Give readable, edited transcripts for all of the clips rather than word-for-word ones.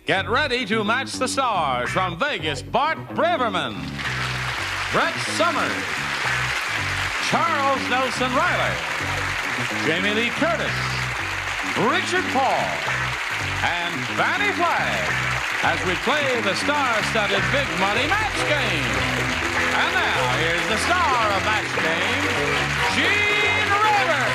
Get ready to match the stars from Vegas. Bart Braverman, Brett Summers, Charles Nelson Riley, Jamie Lee Curtis, Richard Paul, and Fanny Flagg as we play the star-studded Big Money Match Game. And now, here's the star of Match Game, Gene Rayburn.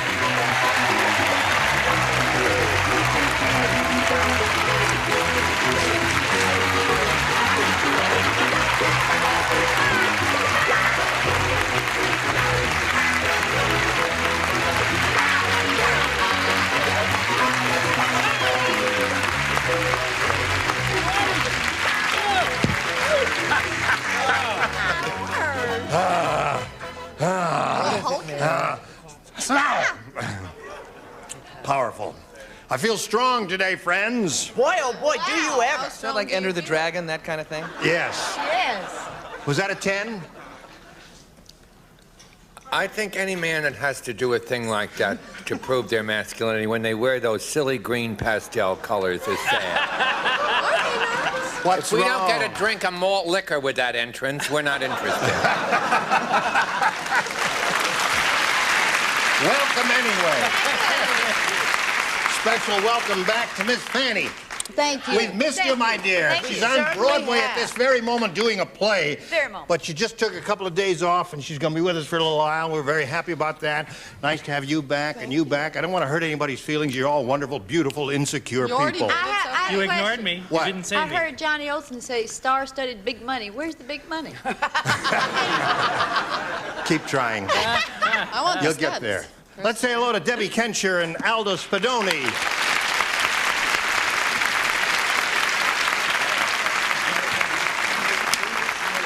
Powerful. I feel strong today, friends. Boy, oh boy, do you ever. Is that like Enter the Dragon, that kind of thing? Yes. Yes. Was that a 10? I think any man that has to do a thing like that to prove their masculinity when they wear those silly green pastel colors is sad. What's If we wrong? don't get a drink of malt liquor with that entrance, we're not interested. Welcome anyway. Special welcome back to Miss Fanny. Thank you. We've missed you, my dear. Thank She's you. on Certainly Broadway have. at this very moment doing a play. Very moment. But she just took a couple of days off, and she's going to be with us for a little while. We're very happy about that. Nice to have you back and you back. I don't want to hurt anybody's feelings. You're all wonderful, beautiful, insecure people. I You have a ignored question. me. What? You didn't say I me. heard Johnny Olsen say star-studded big money. Where's the big money? Keep trying. I want You'll get there. Let's say hello to Debbie Kencher and Aldo Spadoni.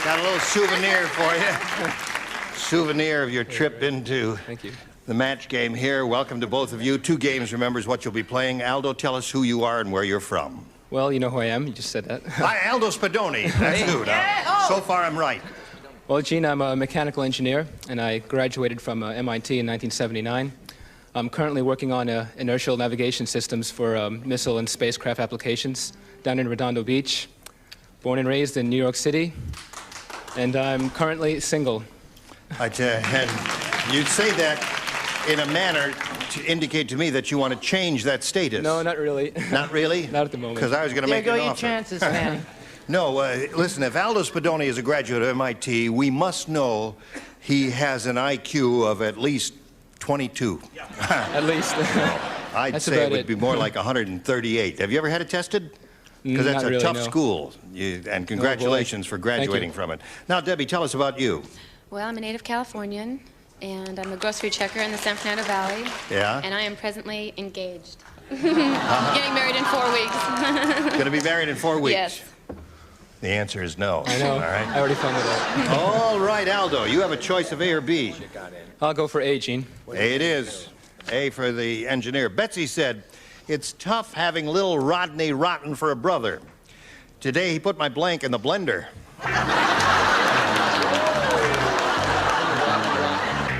Got a little souvenir for you. Souvenir of your trip into Thank you. the match game here. Welcome to both of you. 2 games, remember, is what you'll be playing. Aldo, tell us who you are and where you're from. Well, you know who I am. You just said that. Hi, Aldo Spadoni. That's who. Now, so far, I'm right. Well, Gene, I'm a mechanical engineer, and I graduated from MIT in 1979. I'm currently working on inertial navigation systems for missile and spacecraft applications down in Redondo Beach. Born and raised in New York City, and I'm currently single. And you'd say that in a manner to indicate to me that you want to change that status. No, not really. Not really? Not at the moment. Because I was going to There make go an your offer. chances, Fanny. No, listen, if Aldo Spadoni is a graduate of MIT, we must know he has an IQ of at least 22. At least. I'd That's say it about would it. be more like 138. Have you ever had it tested? Because that's Not a really, tough no. school. And congratulations for graduating you. from it. Now, Debbie, tell us about you. Well, I'm a native Californian, and I'm a grocery checker in the San Fernando Valley. Yeah? And I am presently engaged. Getting married in 4 weeks. Going to be married in 4 weeks? Yes. The answer is no. I know. All right. I already found it out. All right, Aldo, you have a choice of A or B. I'll go for A, Gene. A it is. A for the engineer. Betsy said, it's tough having little Rodney Rotten for a brother. Today he put my blank in the blender.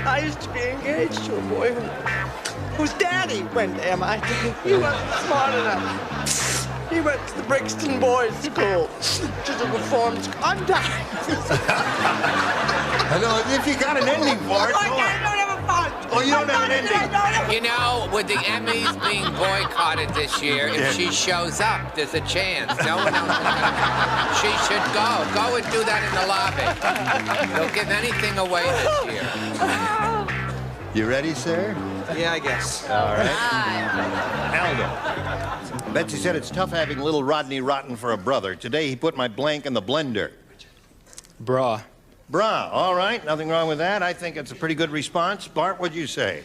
I used to be engaged to a boy whose daddy went to MIT. He wasn't smart enough. He went to the Brixton Boys School, which is a reformed school. I'm dying. I know, if you got an ending for it, I go on. don't have a fun. Oh, you don't have an ending. You know, with the Emmys being boycotted this year, if she shows up, there's a chance. No one else is gonna come. She should go. Go and do that in the lobby. Don't give anything away this year. You ready, sir? Yeah, I guess. All right. Aldo. Betsy said it's tough having little Rodney Rotten for a brother. Today he put my blank in the blender. Bra. Bra, all right. Nothing wrong with that. I think it's a pretty good response. Bart, what'd you say?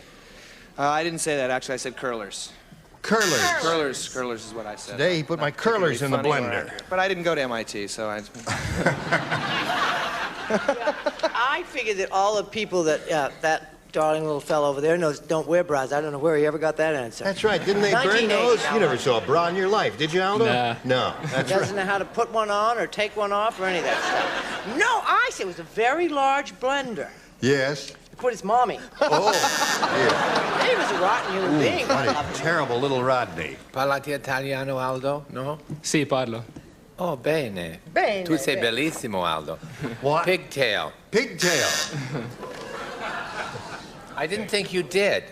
I didn't say that, actually. I said curlers. Curlers. Curlers is what I said. Today he put my curlers in the Funny or blender. accurate. But I didn't go to MIT, so I... I figured that all the people that that darling little fellow over there don't wear bras. I don't know where he ever got that answer. That's right. Didn't they burn 1980 those? now. You never saw a bra in your life, did you, Aldo? Nah. No. That's Doesn't right. know how to put one on or take one off or any of that stuff. No, I said it was a very large blender. Yes. put his mommy. Oh, He was a rotten human being. what a terrible little Rodney. Parlate italiano, Aldo? No? Sì, parlo. Oh, bene. Bene, Tu sei bene. bellissimo, Aldo. What? Pigtail. Pigtail. I didn't think you did.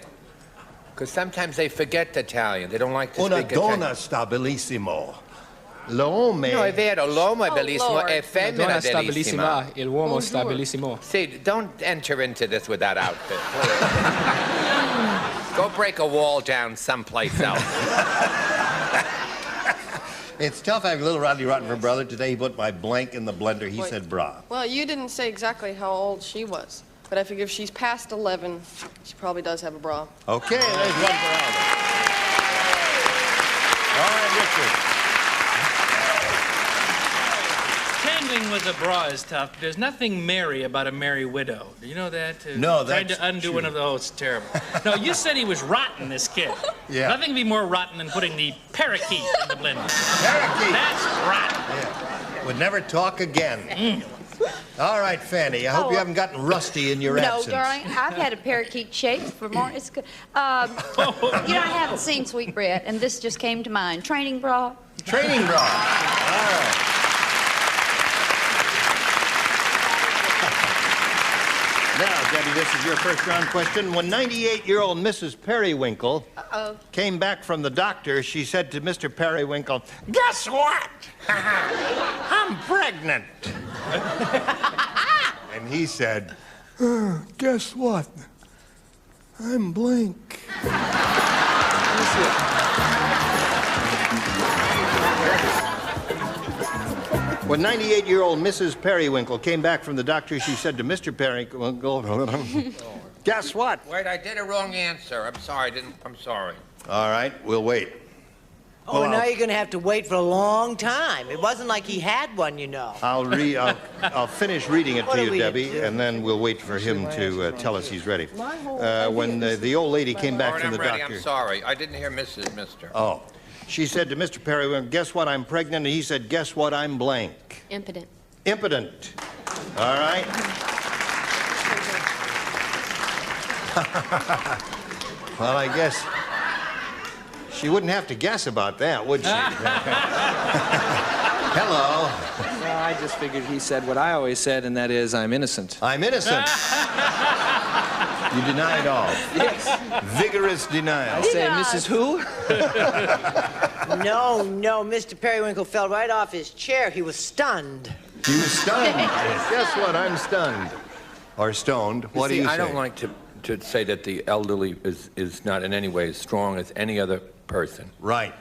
Because sometimes they forget Italian. They don't like to Una speak donna Italian. sta bellissimo. L'uomo. No, è vero, l'uomo è bellissimo, Lord. è La femmina donna sta bellissima. bellissima, il uomo sta bellissimo. See, don't enter into this with that outfit, please. Go break a wall down someplace else. It's tough having little Rodney Rotten for brother. Today he put my blank in the blender. He Wait. said bra. Well, you didn't say exactly how old she was, but I figure if she's past 11, she probably does have a bra. Okay, there's one for Aldo. All right, Richard. Tangling with a bra is tough. There's nothing merry about a merry widow. Do you know that? No, Trying that's to undo true. one of those, it's terrible. No, you said he was rotten, this kid. Yeah. Nothing can be more rotten than putting the parakeet in the blender. Parakeet. That's rotten. Yeah. Would never talk again. All right, Fanny. I hope you haven't gotten rusty in your No, absence. darling, I've had a parakeet shake for more. It's good. You know, I haven't seen Sweetbread, and this just came to mind. Training bra. Training bra. All right. Now, Debbie, this is your first round question. When 98-year-old Mrs. Periwinkle came back from the doctor, she said to Mr. Periwinkle, "Guess what? I'm pregnant." And he said, "Guess what? I'm blank." When 98-year-old Mrs. Periwinkle came back from the doctor, she said to Mr. Periwinkle, "Guess what?" Wait, I did a wrong answer. I'm sorry, I'm sorry. All right, we'll wait. Oh, Well, now I'll- you're going to have to wait for a long time. It wasn't like he had one, you know. I'll finish reading it What to are you, we Debbie, into? and then we'll wait for him to tell us he's ready. When the old lady came All back right, from I'm the ready. doctor. I'm sorry. I didn't hear Mrs. Mister. Oh. She said to Mr. Periwinkle, "Guess what? I'm pregnant." And he said, "Guess what? I'm blank." Impotent. Impotent. All right? Well, I guess she wouldn't have to guess about that, would she? Hello. Well, I just figured he said what I always said, and that is, I'm innocent. I'm innocent. You deny it all. Yes. Vigorous denial. I say, Mrs. Who? No, Mr. Periwinkle fell right off his chair. He was stunned. He was stunned. Guess what? I'm stunned. Or stoned. What do you say? I don't like to say that the elderly is not in any way as strong as any other person. Right.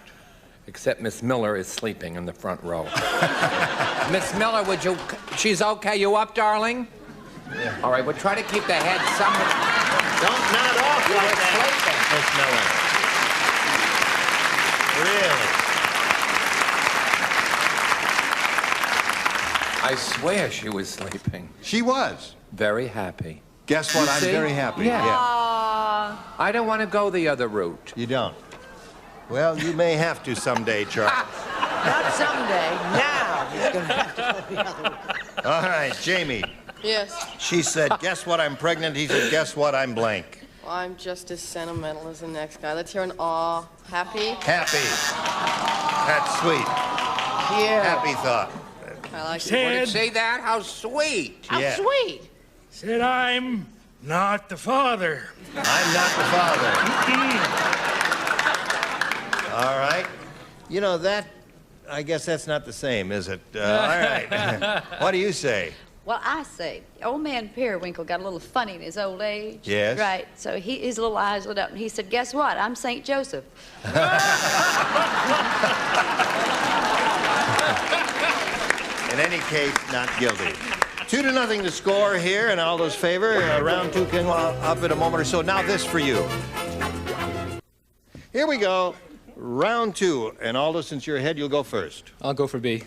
Except Miss Miller is sleeping in the front row. Miss Miller, would you... She's okay. You up, darling? Yeah. All right, we'll try to keep the head somewhere... Don't nod off You like were that, I swear she was sleeping. Miss Miller. Really? She was. Very happy. Guess what? You I'm see? very happy. Yeah. Aw. I don't want to go the other route. You don't? Well, you may have to someday, Charles. Not someday. Now he's going to have to go the other way. All right, Jamie. Yes. She said, "Guess what? I'm pregnant." He said, "Guess what? I'm blank." Well, I'm just as sentimental as the next guy. Let's hear an aw. Happy? Happy. That's sweet. Yeah. Happy thought. I like it. What did you say that? How sweet. How Yeah. sweet. Said I'm not the father. I'm not the father. All right. You know, that, I guess that's not the same, is it? All right. What do you say? Well, I say, old man Periwinkle got a little funny in his old age. Yes. Right. So his little eyes lit up, and he said, "Guess what? I'm St. Joseph." In any case, not guilty. 2-0 to score here in Aldo's favor. Round two can up in a moment or so. Now this for you. Here we go. Round two. And Aldo, since you're ahead, you'll go first. I'll go for B.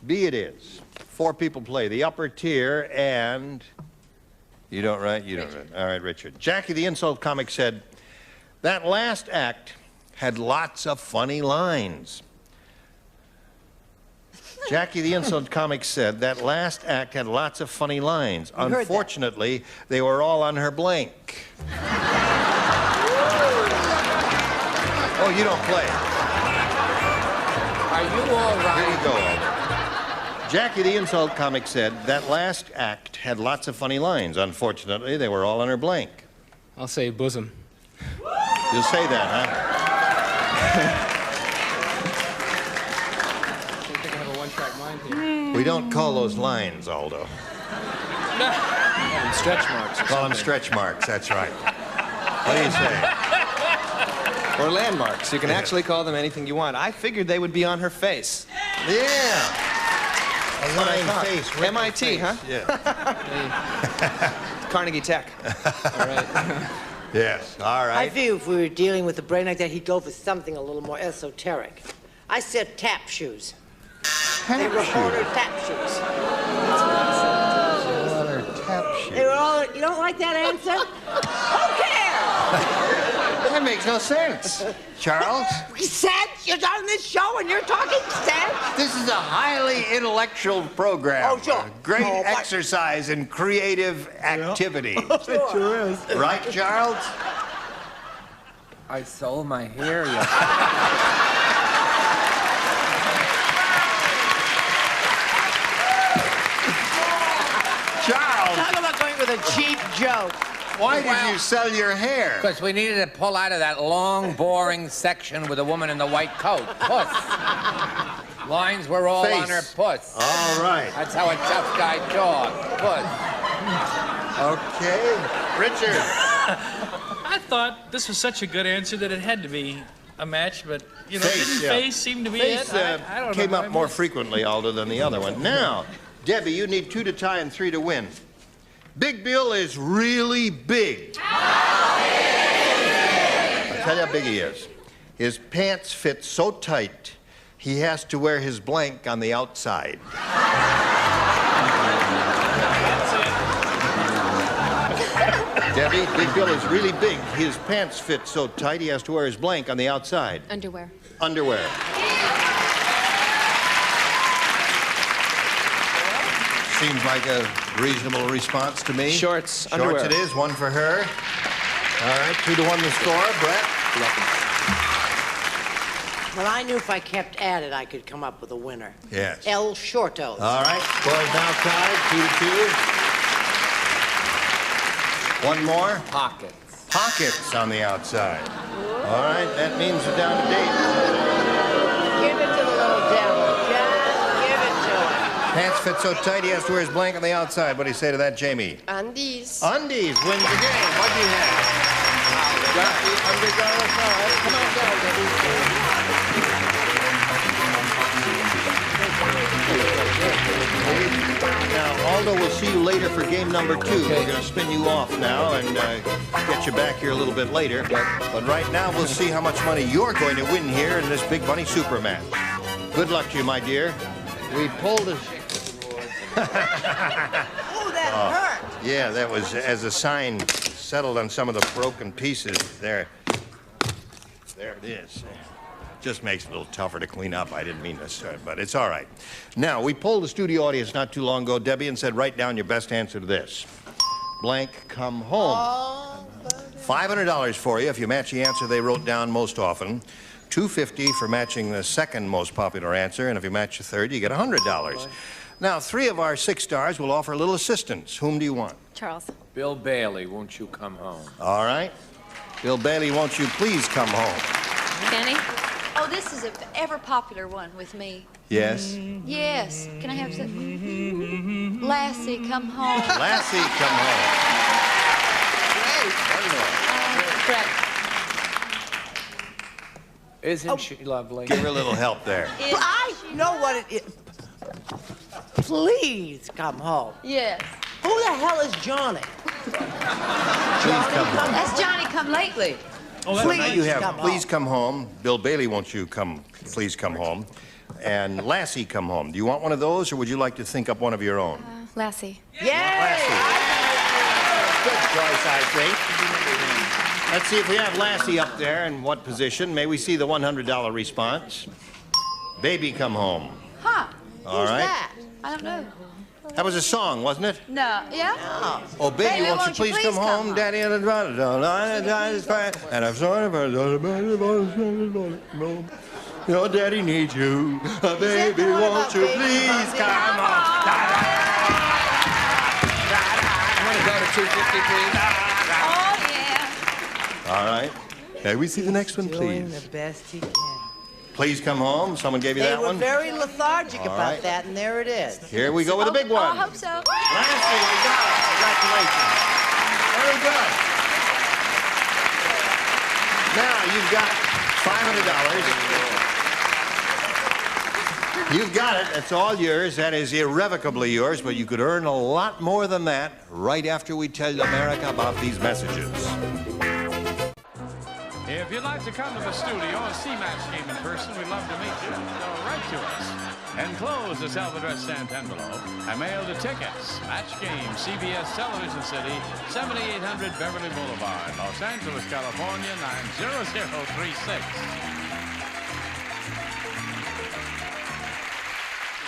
B it is. 4 people play. The upper tier and... You don't write? You don't write. All right, Richard. Jackie the Insult Comic said, "That last act had lots of funny lines." Jackie the Insult Comic said that last act had lots of funny lines. heard that. Unfortunately, they were all on her blank. Oh, you don't play. Are you all Here right? you go, Aldo. Jackie the Insult Comic said that last act had lots of funny lines. Unfortunately, they were all on her blank. I'll say bosom. You'll say that, huh? I think I have a one-track mind here. We don't call those lines, Aldo. Stretch marks. or Call them something. stretch marks, that's right. What do you say? Or landmarks. You can actually call them anything you want. I figured they would be on her face. Yeah. A line face. written MIT, face. huh? Yeah. Carnegie Tech. All right. Yes, all I right. feel if we were dealing with a brain like that, he'd go for something a little more esoteric. I said tap shoes. They were ordered tap shoes. Tap They were all. You don't like that answer? Who cares? That makes no sense. Charles? Sense? You're on this show and you're talking sense? This is a highly intellectual program. Oh, sure. Great Oh, but- exercise in creative activity. It sure is. Right, Charles? I sold my hair yet. Charles, Talk about going with a cheap joke. why did you sell your hair? Because we needed to pull out of that long, boring section with the woman in the white coat. Puss. Lines were all on her Face. puss. All right. That's how a tough guy talks. Puss. Okay. Richard. I thought this was such a good answer that it had to be a match, but, you know, Face, didn't yeah. Face seem to be Face it? I don't came know. up more frequently, Aldo, than the other one. Now, Debbie, you need 2 to tie and 3 to win. Big Bill is really big. I'll tell you how big he is. His pants fit so tight, he has to wear his blank on the outside. Debbie, Big Bill is really big. His pants fit so tight, he has to wear his blank on the outside. Underwear. Underwear. Seems like a reasonable response to me. Shorts, Shorts underwear. it is, 1 for her. All right, 2 to 1 the score. Brett? Well, I knew if I kept at it, I could come up with a winner. Yes. El Shortos. All right, score is now tied, 2 to 2. One more. Pockets. Pockets on the outside. All right, that means we're down to date. Give it to the little devil. Just give it to him. Pants fit so tight, he has to wear his blank on the outside. What do you say to that, Jamie? Undies. Undies wins the game. What do you have? Got the undergarment. Come on down, Now, Aldo, we'll see you later for game number 2. We're going to spin you off now and get you back here a little bit later. But right now, we'll see how much money you're going to win here in this Big Bunny Super Match. Good luck to you, my dear. We pulled a... Oh, that hurt. Yeah, that was as a sign settled on some of the broken pieces there. There it is. Just makes it a little tougher to clean up. I didn't mean to start, but it's all right. Now, we polled the studio audience not too long ago, Debbie, and said, write down your best answer to this. Blank, come home. $500 for you if you match the answer they wrote down most often. $250 for matching the second most popular answer, and if you match the third, you get $100. Now, 3 of our 6 stars will offer a little assistance. Whom do you want? Charles. Bill Bailey, won't you come home? All right. Bill Bailey, won't you please come home? Danny. Oh, this is an ever popular one with me. Yes. Yes. Can I have some? Lassie, come home. Lassie, come home. Brett. Isn't she lovely? Give her a little help there. I know what it is. Please come home. Yes. Who the hell is Johnny? Please come home. That's Johnny come lately. Oh, So now you have come please come home. Bill Bailey, won't you come, please come home. And Lassie, come home. Do you want one of those, or would you like to think up one of your own? Lassie. Lassie. Good choice, I think. Let's see if we have Lassie up there. In what position? May we see the $100 response? Baby, come home. Huh. All Who's right. that? I don't know. That was a song, wasn't it? No. Yeah? Oh, baby, won't you please come home? Daddy and the and I'm sorry for your daddy needs you. Baby, won't you please come home? I'm going to go to 250, please. Oh, yeah. All right. May we see the next one, Doing please? the best he can. Please come home. Someone gave you They that were one? very lethargic All about right. that, and there it is. Here we go with the big Oh, I one. hope so. Lastly, we got it. Congratulations. Very good. Now, you've got $500. You've got it. It's all yours. That is irrevocably yours, but you could earn a lot more than that right after we tell America about these messages. If you'd like to come to the studio and see Match Game in person, we'd love to meet you. So write to us. Enclose a self-addressed stamped envelope and mail the tickets. Match Game, CBS Television City, 7800 Beverly Boulevard, Los Angeles, California, 90036.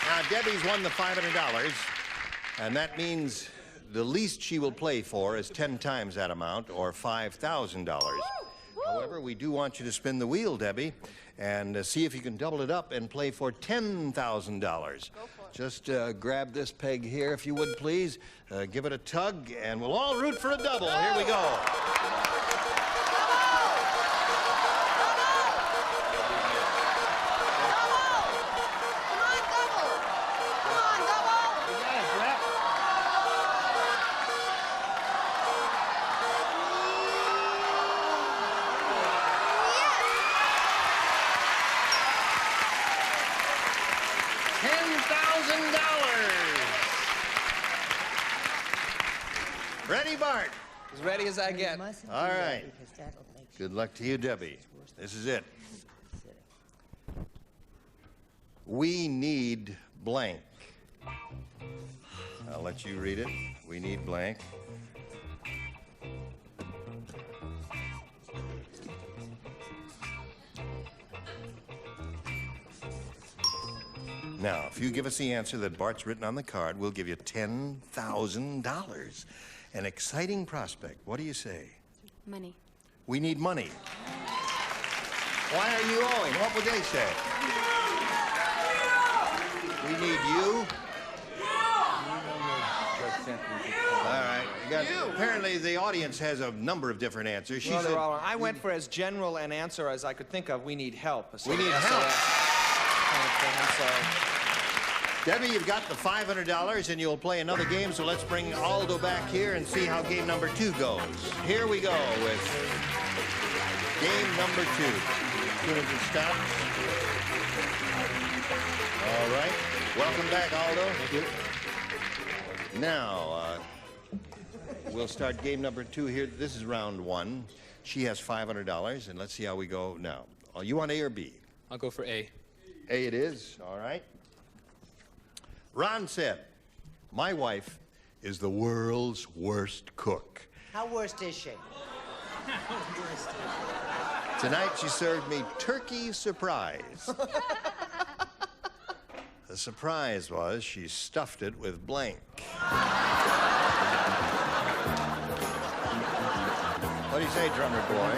Now, Debbie's won the $500, and that means the least she will play for is 10 times that amount, or $5,000. However, we do want you to spin the wheel, Debbie, and see if you can double it up and play for $10,000. Just grab this peg here, if you would, please. Give it a tug, and we'll all root for a double. Here we go. Ready, Bart? As ready as I get. All right. Good luck to you, Debbie. This is it. We need blank. I'll let you read it. We need blank. Now, if you give us the answer that Bart's written on the card, we'll give you $10,000. An exciting prospect. What do you say? Money. We need money. Why are you owing? What would they say? We need you? All right. Apparently, the audience has a number of different answers. She Well, said, they're all wrong. I went for as general an answer as I could think of. We need help. We need help. Kind of thing, so. Debbie, you've got the $500, and you'll play another game, so let's bring Aldo back here and see how game number 2 goes. Here we go with game number 2. As soon as it stops. All right. Welcome back, Aldo. Thank you. Now, we'll start game number 2 here. This is round 1. She has $500, and let's see how we go now. You want A or B? I'll go for A. A it is. All right. Ron said, my wife is the world's worst cook. How worst is she? Tonight she served me turkey surprise. The surprise was she stuffed it with blank. What do you say, drummer boy?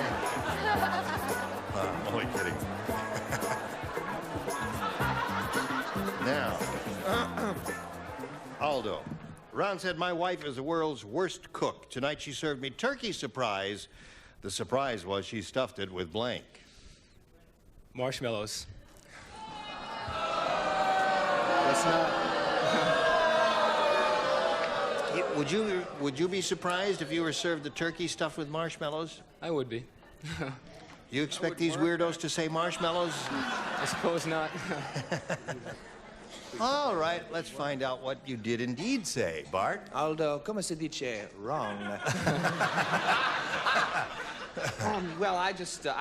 I'm only kidding. Now, Aldo. Ron said, my wife is the world's worst cook. Tonight she served me turkey surprise. The surprise was she stuffed it with blank. Marshmallows. That's not. Would you be surprised if you were served the turkey stuffed with marshmallows? I would be. You expect these weirdos to say marshmallows? I suppose not. All right, let's find out what you did indeed say, Bart. Aldo, come si dice wrong? Well, I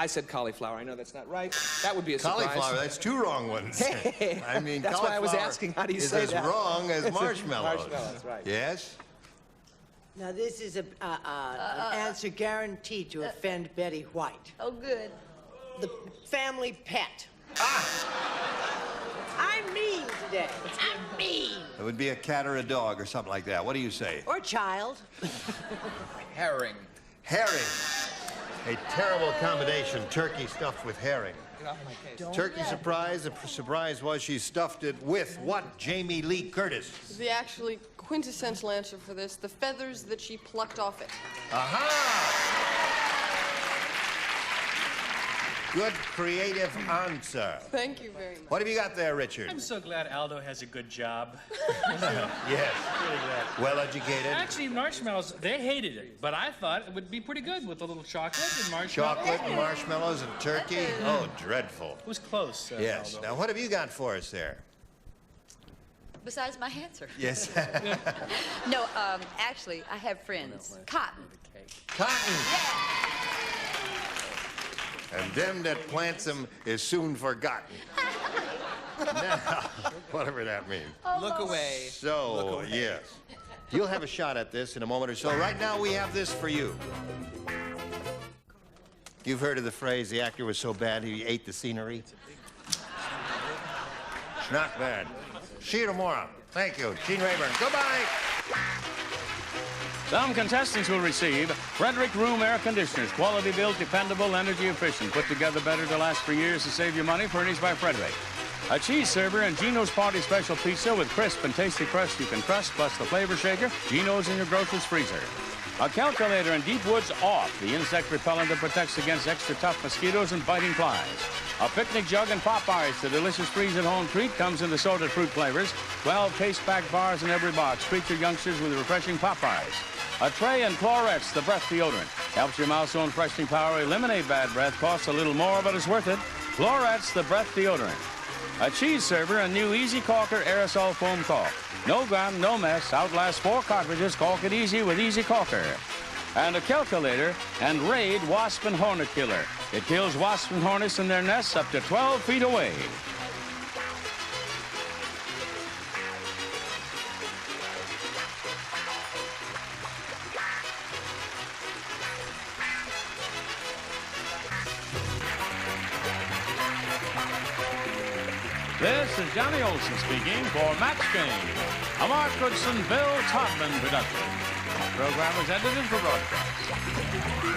said cauliflower. I know that's not right. That would be a surprise. Cauliflower, that's 2 wrong ones. Hey, I mean, that's why I was asking, how do you say is that? as wrong as marshmallows. Marshmallows, right. Yes? Now, this is an answer guaranteed to offend Betty White. Oh, good. The family pet. I mean, day. I'm mean. It would be a cat or a dog or something like that. What do you say? Or a child. Herring. Herring. A terrible combination, turkey stuffed with herring. Get off my case. Turkey surprise. The surprise was she stuffed it with what? Jamie Lee Curtis. The actually quintessential answer for this, the feathers that she plucked off it. Aha! Good creative answer. Thank you very much. What have you got there, Richard? I'm so glad Aldo has a good job. Yes. Really glad. Well educated. Actually, marshmallows, they hated it, but I thought it would be pretty good with a little chocolate and marshmallows. Chocolate and marshmallows and turkey. Oh, dreadful. It was close, Yes. Aldo. Now, what have you got for us there? Besides my answer. Yes. No, actually, I have friends. Cotton. Cotton. And them that plants them is soon forgotten. Now, whatever that means. Look away. So, Look away. yes. You'll have a shot at this in a moment or so. Right now, we have this for you. You've heard of the phrase, the actor was so bad he ate the scenery? It's not bad. See you tomorrow. Thank you. Gene Rayburn. Goodbye. Some contestants will receive Frederick Room Air Conditioners. Quality built, dependable, energy efficient. Put together better to last for years to save you money. Furnished by Frederick. A cheese server and Gino's Party Special Pizza with crisp and tasty crust you can trust, plus the flavor shaker. Gino's in your grocer's freezer. A calculator and Deep Woods Off, the insect repellent that protects against extra tough mosquitoes and biting flies. A picnic jug and Popeyes, the delicious freeze-at-home treat, comes in assorted fruit flavors. 12 taste-packed bars in every box. Treat your youngsters with refreshing Popeyes. A tray and Clorets, the breath deodorant. Helps your mouth's own freshening power eliminate bad breath. Costs a little more, but it's worth it. Clorets, the breath deodorant. A cheese server and new Easy Caulker aerosol foam caulk. No gum, no mess. Outlast 4 cartridges. Caulk it easy with Easy Caulker. And a calculator and Raid Wasp and Hornet Killer. It kills wasps and hornets in their nests up to 12 feet away. This is Johnny Olson speaking for Match Game, a Mark Goodson, Bill Todman production. The program was edited for broadcast.